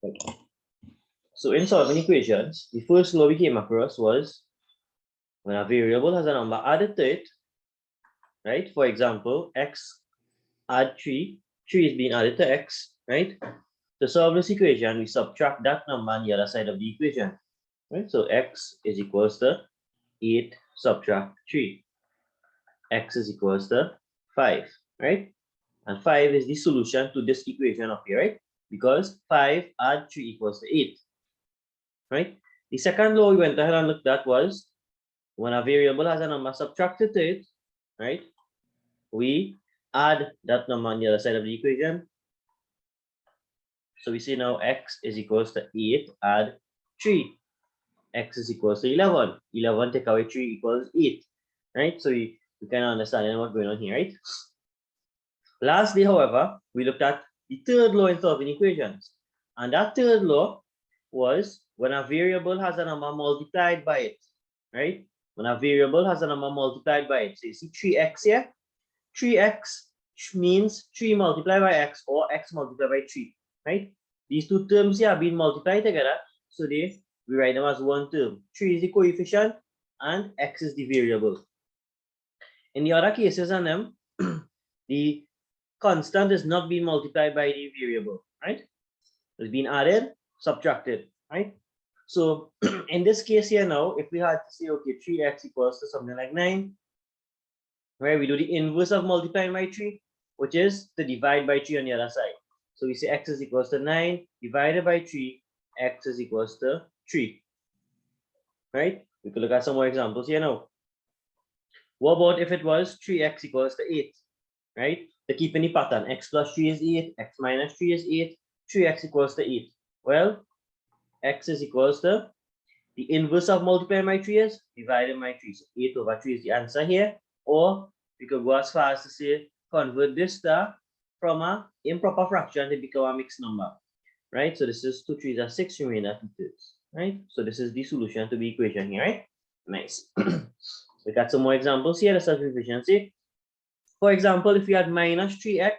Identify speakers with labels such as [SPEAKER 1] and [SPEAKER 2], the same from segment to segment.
[SPEAKER 1] Right. So in solving equations, the first law we came across was when a variable has a number added to it, right? For example, x add 3, 3 is being added to x, right? To solve this equation, we subtract that number on the other side of the equation, right? So x is equals to 8 subtract 3. X is equals to 5, right? And 5 is the solution to this equation up here, right? Because 5 add 3 equals to 8, right? The second law we went ahead and looked at was when a variable has a number subtracted to it, right? We add that number on the other side of the equation. So we see now x is equals to 8 add 3. X is equals to 11. 11 take away 3 equals 8, right? So we kind of understand what's going on here, right? Lastly, however, we looked at the third law in solving equations. And that third law was when a variable has a number multiplied by it, right? When a variable has a number multiplied by it. So you see 3x here. 3x means 3 multiplied by x or x multiplied by 3, right? These two terms here are being multiplied together. So we write them as one term. 3 is the coefficient and x is the variable. In the other cases on them, the constant is not being multiplied by the variable, right? It's being added, subtracted, right? So in this case here now, if we had to say, okay, 3x equals to something like 9, right? We do the inverse of multiplying by 3, which is to divide by 3 on the other side. So we say x is equals to 9 divided by 3, x is equals to 3, right? We could look at some more examples here now. What about if it was 3x equals to 8, right? To keep any pattern, x plus 3 is 8, x minus 3 is 8, 3x equals to 8. Well, x is equals to the inverse of multiplying by 3 is divided by 3. So 8 over 3 is the answer here. Or we could go as far as to say convert this from an improper fraction to become a mixed number, right? So this is 2 3s are 6, remainder 2/3, right? So this is the solution to the equation here, right? Nice. We got some more examples here. Let's start with efficiency. For example, if we had minus 3x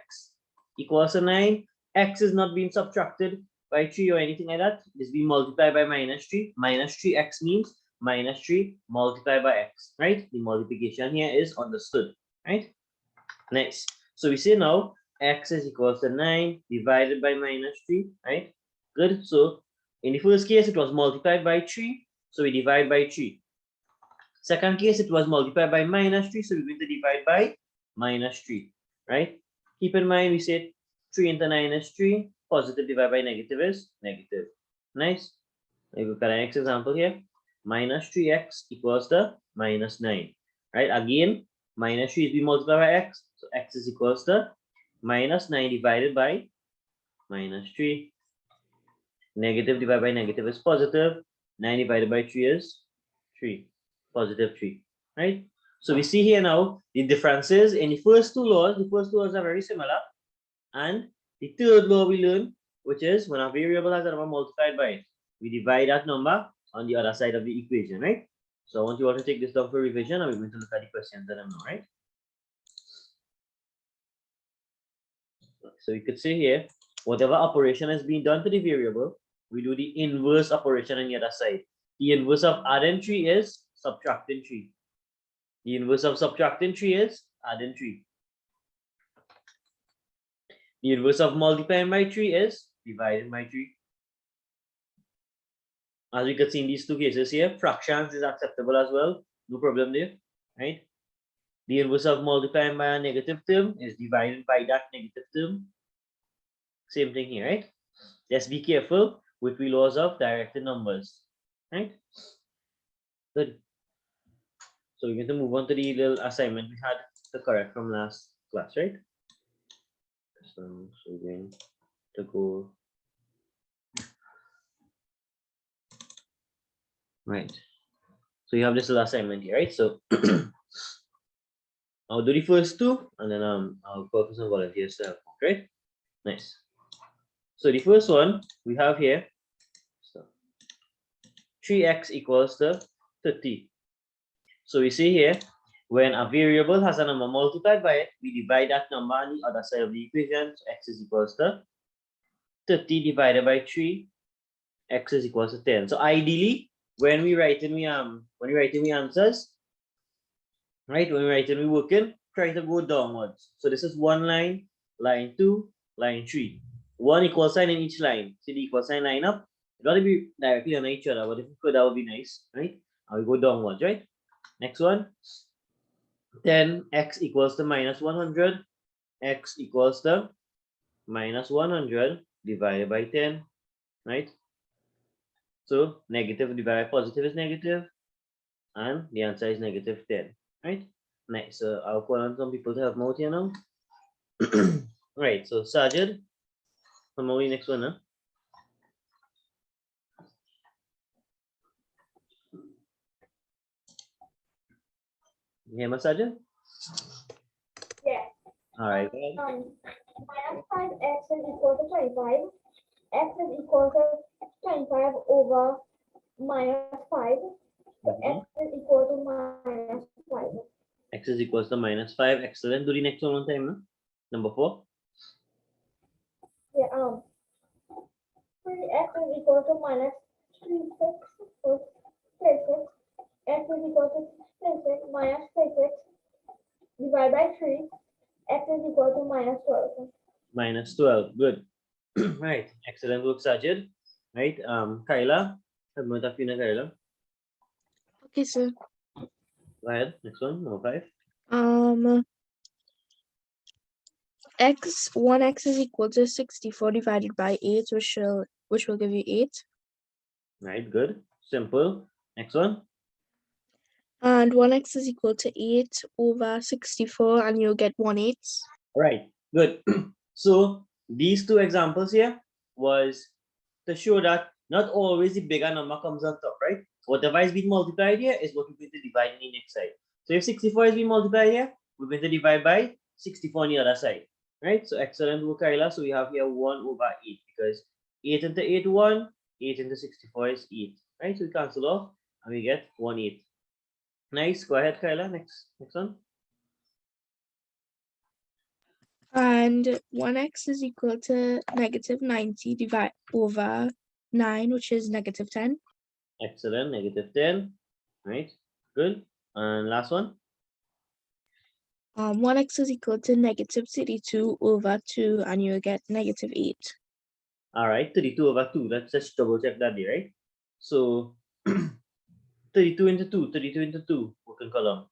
[SPEAKER 1] equals to 9, x is not being subtracted by 3 or anything like that. It's being multiplied by minus 3. Minus 3x means minus 3 multiplied by x, right? The multiplication here is understood, right? Nice. So we say now x is equals to 9 divided by minus 3, right? Good. So in the first case, it was multiplied by 3. So we divide by 3. Second case, it was multiplied by minus 3. So we're going to divide by minus 3, right? Keep in mind, we said 3 into 9 is 3. Positive divided by negative is negative. Nice. We look at the next example here. Minus 3x equals to minus 9, right? Again, minus 3 is being multiplied by x. So x is equals to minus 9 divided by minus 3. Negative divided by negative is positive. 9 divided by 3 is 3. Positive 3, right? So we see here now the differences in the first two laws. The first two laws are very similar. And the third law we learn, which is when a variable has a number multiplied by it, we divide that number on the other side of the equation, right? So I want you all to take this down for revision, and we're going to look at the questions that I know, right? So you could see here, whatever operation is being done to the variable, we do the inverse operation on the other side. The inverse of adding 3 is subtracting 3. The inverse of subtracting 3 is adding 3. The inverse of multiplying by 3 is dividing by 3. As we can see in these two cases here, fractions is acceptable as well. No problem there, right? The inverse of multiplying by a negative term is divided by that negative term. Same thing here, right? Just be careful with the laws of directed numbers, right? Good. So we're going to move on to the little assignment we had to correct from last class, right? So we're going to go right. So you have this little assignment here, right? So I'll do the first two, and then I'll focus on volunteers to help, right? Nice. So the first one we have here, so 3x equals to 30. So we see here, when a variable has a number multiplied by it, we divide that number on the other side of the equation. So x is equals to 30 divided by 3 x is equal to 10. So ideally, when we write in we answers, right? When we write in we working, try to go downwards. So this is one line, line 2, line 3. One equal sign in each line. See the equal sign line up. It got to be directly on each other, but if you could, that would be nice, right? And we go downwards, right? Next one. Then x equals to minus 100. X equals to minus 100 divided by 10, right? So negative divided by positive is negative, and the answer is negative 10, right? Nice. So I'll call on some people to help me out here now. Right. So Sajid, come on, next one, huh? You hear me, Sajid?
[SPEAKER 2] Yeah.
[SPEAKER 1] All right.
[SPEAKER 2] Minus 5x is equal to 25. X is equal to 25 over minus 5. So x is equal to minus 5.
[SPEAKER 1] X is equals to minus 5. Excellent. Do the next one time, no? Number 4.
[SPEAKER 2] Yeah, 3x is equal to minus 36. So 36. X is equal to 36 minus 36 divided by 3. X is equal to minus 12.
[SPEAKER 1] Minus 12. Good. Right. Excellent work, Sajid. Right. Kyla. Kyla.
[SPEAKER 3] Okay, sir.
[SPEAKER 1] Go ahead. Next one. Number 5.
[SPEAKER 3] One x is equal to 64 divided by 8, which will give you 8.
[SPEAKER 1] Right. Good. Simple. Next one.
[SPEAKER 3] And 1x is equal to 8 over 64, and you'll get 1/8.
[SPEAKER 1] All right. Good. So these two examples here was to show that not always the bigger number comes on top, right? Whatever is being multiplied here is what we're going to divide in the next side. So if 64 is being multiplied here, we're going to divide by 64 on the other side, right? So excellent work, Kyla. So we have here 1 over 8 because 8 into 8, 1. 8 into 64 is 8, right? So we cancel off and we get 1/8. Nice. Go ahead, Kyla. Next one.
[SPEAKER 3] And 1x is equal to negative 90 divided over 9, which is negative 10.
[SPEAKER 1] Excellent. Negative 10. Right. Good. And last one.
[SPEAKER 3] 1x is equal to negative 32 over 2, and you'll get negative 8.
[SPEAKER 1] All right. 32 over 2. Let's just double check that there, right? So 32 into 2. 32 into 2. Working column.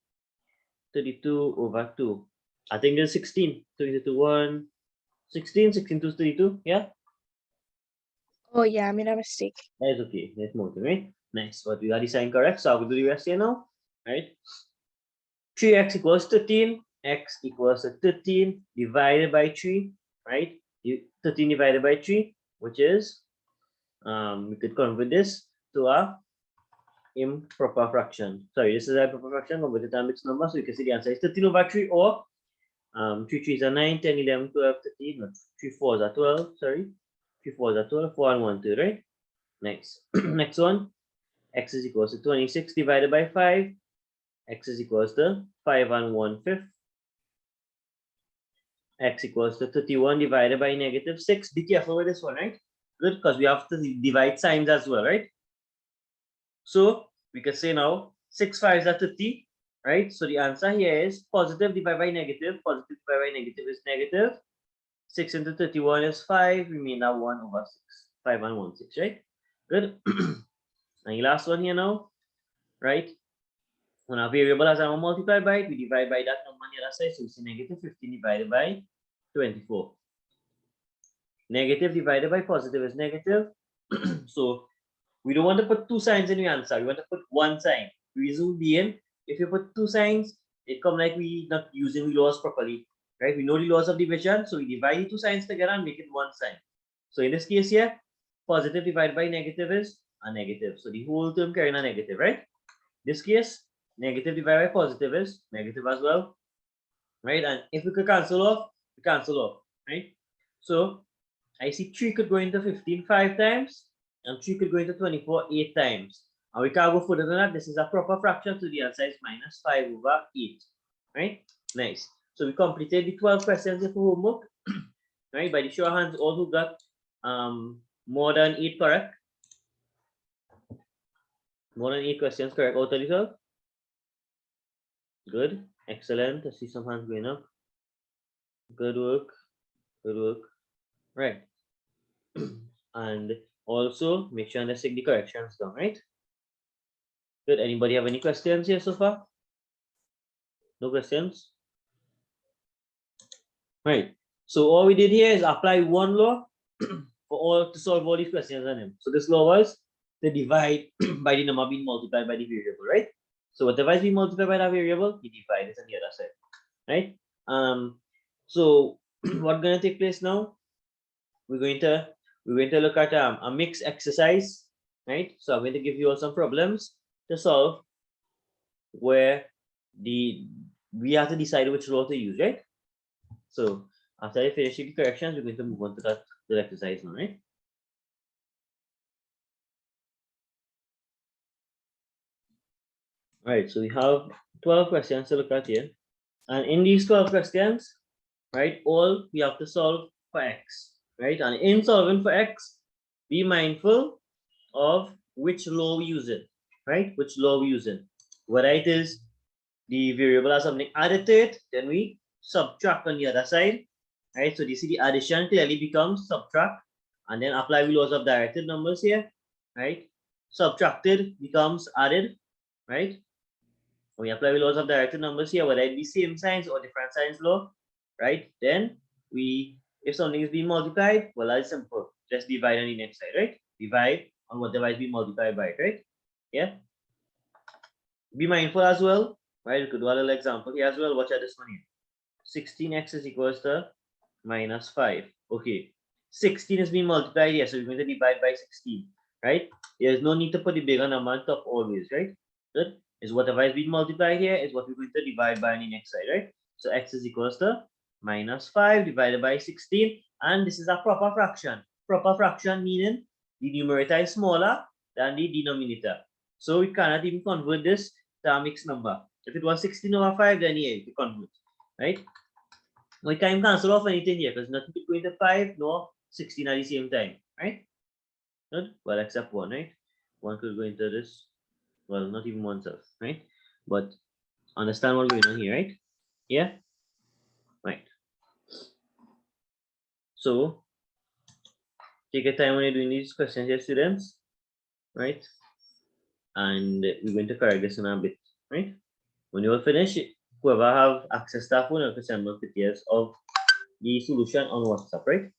[SPEAKER 1] 32 over 2. I think there's 16. 32 to 1. 16. 16 to 32. Yeah.
[SPEAKER 3] Oh yeah, I made a mistake.
[SPEAKER 1] That's okay. That's more, right? Nice. But we got the sign correct. So I'll do the rest here now. Right? 3x equals 13. X equals 13 divided by 3. Right? 13 divided by 3, which is we could convert this to a improper fraction. Sorry, this is a proper fraction, but with the time mixed number, so you can see the answer is 13 over 3, or 3 3s are 9, 10, 11, 12, 13, no, 3 4s are 12, sorry. 3 4s are 12, 4 and 1, 2, right? Next. Next one, x is equals to 26 divided by 5. X is equals to 5 and 1/5. X equals to 31 divided by negative 6. Be careful with this one, right? Good, because we have to divide signs as well, right? So we can say now 6 5s are 30, right? So the answer here is positive divided by negative. Positive divided by negative is negative. 6 into 31 is 5. Remainder 1 over 6. 5 and 1 6, right? Good. And the last one here now, right? When our variable has a number multiplied by it, we divide by that number on the other side. So we say negative 15 divided by 24. Negative divided by positive is negative. So we don't want to put two signs in the answer. We want to put one sign. Reason being, if you put two signs, it come like we not using the laws properly, right? We know the laws of division, so we divide the two signs together and make it one sign. So in this case here, positive divided by negative is a negative. So the whole term carrying a negative, right? This case, negative divided by positive is negative as well, right? And if we could cancel off, we cancel off, right? So I see 3 could go into 15 5 times, and 3 could go into 24 8 times. And we can't go further than that. This is a proper fraction, so the answer is minus 5 over 8. Right? Nice. So we completed the 12 questions for homework. Right? By the show of hands, all who got more than 8 correct. More than 8 questions correct out of the 12? Good. Excellent. I see some hands going up. Good work. Good work. Right. And also make sure to stick the corrections down, right? Good. Anybody have any questions here so far? No questions? Right. So all we did here is apply one law for all to solve all these questions on them. So this law was to divide by the number being multiplied by the variable, right? So whatever is being multiplied by that variable, you divide it on the other side, right? So what's going to take place now? We're going to look at a mixed exercise, right? So I'm going to give you all some problems to solve where we have to decide which law to use, right? So after I finish the corrections, we're going to move on to that exercise now, right? All right, so we have 12 questions to look at here. And in these 12 questions, right, all we have to solve for x, right? And in solving for x, be mindful of which law we use it, right? Which law we use it. Whether it is the variable has something added to it, then we subtract on the other side, right? So you see the addition clearly becomes subtract, and then apply the laws of directed numbers here, right? Subtracted becomes added, right? When we apply the laws of directed numbers here, whether it be same signs or different signs law, right? Then if something is being multiplied, well, that's simple. Just divide on the next side, right? Divide on whatever is being multiplied by it, right? Yeah. Be mindful as well, right? We could do a little example here as well. Watch out this one here. 16x is equals to minus 5. Okay. 16 is being multiplied here, so we're going to divide by 16, right? There's no need to put the bigger number on top always, right? Good. Is whatever is being multiplied here is what we're going to divide by on the next side, right? So x is equals to minus 5 divided by 16, and this is a proper fraction. Proper fraction meaning the numerator is smaller than the denominator. So we cannot even convert this to a mixed number. If it was 16 over 5, then yeah, you convert, right? We can't cancel off anything here because nothing is going to 5 nor 16 at the same time, right? Good. Well, except 1, right? 1 could go into this. Well, not even oneself, right? But understand what's going on here, right? Yeah? Right. So take your time when you're doing these questions here, students, right? And we're going to correct this in a bit, right? When you all finish, whoever have access to that phone, you can send me pictures of the solution on WhatsApp, right?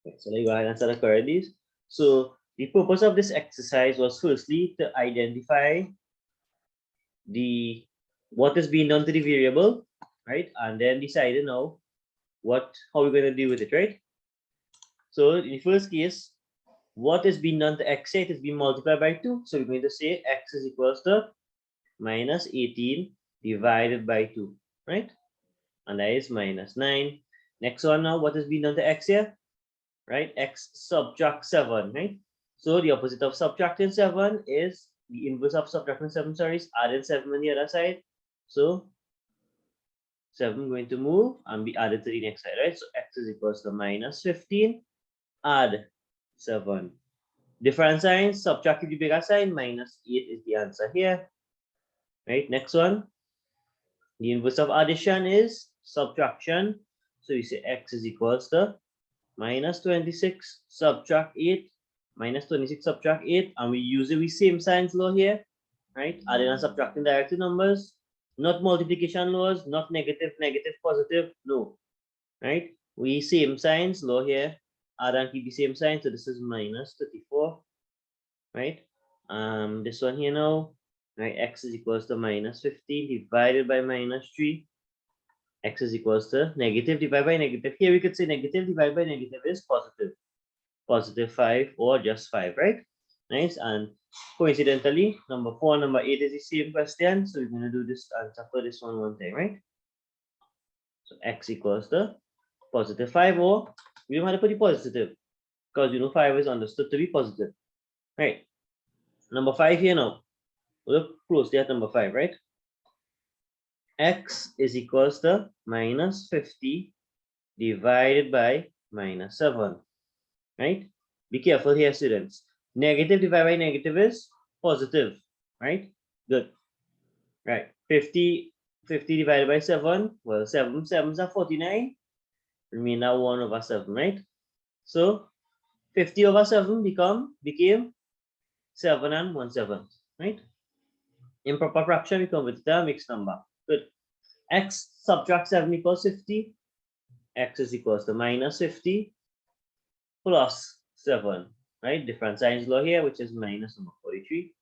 [SPEAKER 1] Okay, so let me go ahead and start to correct these. So the purpose of this exercise was firstly to identify what is being done to the variable, right? And then decide now how we're going to deal with it, right? So in the first case, what is being done to x here? It is being multiplied by 2. So we're going to say x is equals to minus 18 divided by 2, right? And that is minus 9. Next one now, what is being done to x here? Right? X subtract 7, right? So the opposite of subtracting 7 is the inverse of subtracting 7, sorry, is adding 7 on the other side. So 7 going to move and be added to the next side, right? So x is equals to minus 15, add 7. Different signs, subtract the bigger sign, minus 8 is the answer here, right? Next one, the inverse of addition is subtraction. So we say x is equals to minus 26 subtract 8, minus 26 subtract 8, and we use the same signs law here, right? Adding and subtracting directed numbers, not multiplication laws, not negative, positive, no, right? We same signs law here, add and keep the same sign, so this is minus 34, right? This one here now, right? X is equals to minus 15 divided by minus 3. X is equals to negative divided by negative. Here we could say negative divided by negative is positive. Positive 5 or just 5, right? Nice. And coincidentally, number 4 and number 8 is the same question. So we're going to do this answer for this one time, right? So x equals to positive 5, or we don't have to put the positive because you know 5 is understood to be positive, right? Number 5 here now. Look closely at number 5, right? X is equals to minus 50 divided by minus 7, right? Be careful here, students. Negative divided by negative is positive, right? Good. Right. 50 divided by 7. Well, 7 sevens are 49. Remainder 1 over 7, right? So 50 over 7 became 7 and 1/7, right? Improper fraction, we convert it to a mixed number. Good. X subtract 7 equals 50. X is equals to minus 50 plus 7, right? Different signs law here, which is minus number 43.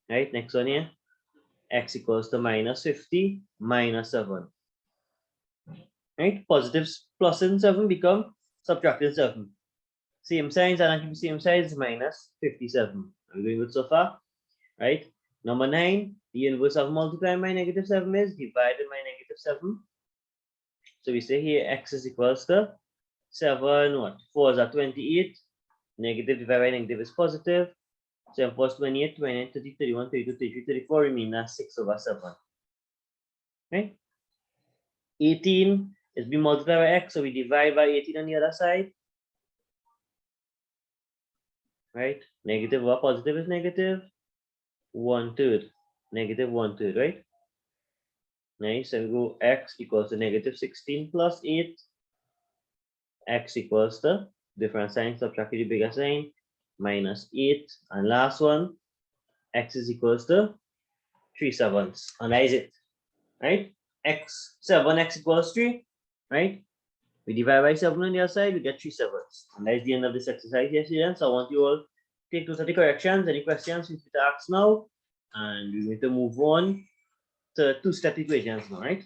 [SPEAKER 1] Right, next one here. X equals to minus 50 minus 7. Right, positives plus in 7 become subtracting 7. Same signs and same signs minus 57. Are we doing good so far? Right. Number 9, the inverse of multiplying by negative 7 is divided by negative 7. So we say here x is equals to 7, what? 4 is 28. Negative divided by negative is positive. 7 plus 28, 29, 30, 31, 32, 33, 34, remainder 6 over 7. Right? 18 is being multiplied by x, so we divide by 18 on the other side. Right? Negative over positive is negative 1/3. Negative 1/3, right? Nice. And we go x equals to negative 16 plus 8. X equals to different sign, subtract the bigger sign, minus 8. And last one, x is equals to 3/7. Analyze it. Right? X 7x equals 3. Right? We divide by 7 on the other side, we get 3/7. And that's the end of this exercise here, students. So I want you all take those 30 corrections. Any questions, feel free to ask now. And we're going to move on to two-step equations now, right?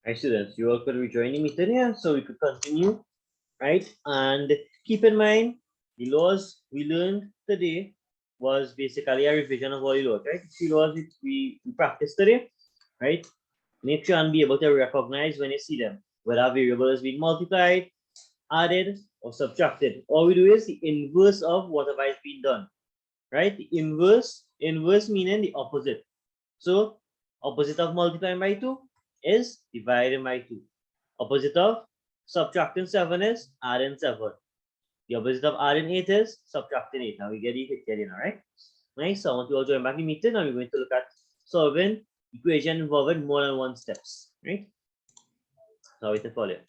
[SPEAKER 1] Right, students, you all could rejoin the meeting here, so we could continue, right? And keep in mind, the laws we learned today was basically a revision of all the laws, right? 3 laws we practiced today, right? Make sure and be able to recognize when you see them, whether a variable is being multiplied, added, or subtracted. All we do is the inverse of whatever is being done, right? The inverse meaning the opposite. So opposite of multiplying by 2 is dividing by 2. Opposite of subtracting 7 is adding 7. The opposite of adding 8 is subtracting 8. Now we get the picture in, all right? Nice. So I want you all to join back the meeting. Now we're going to look at solving equation involving more than one steps, right? So it's a follow.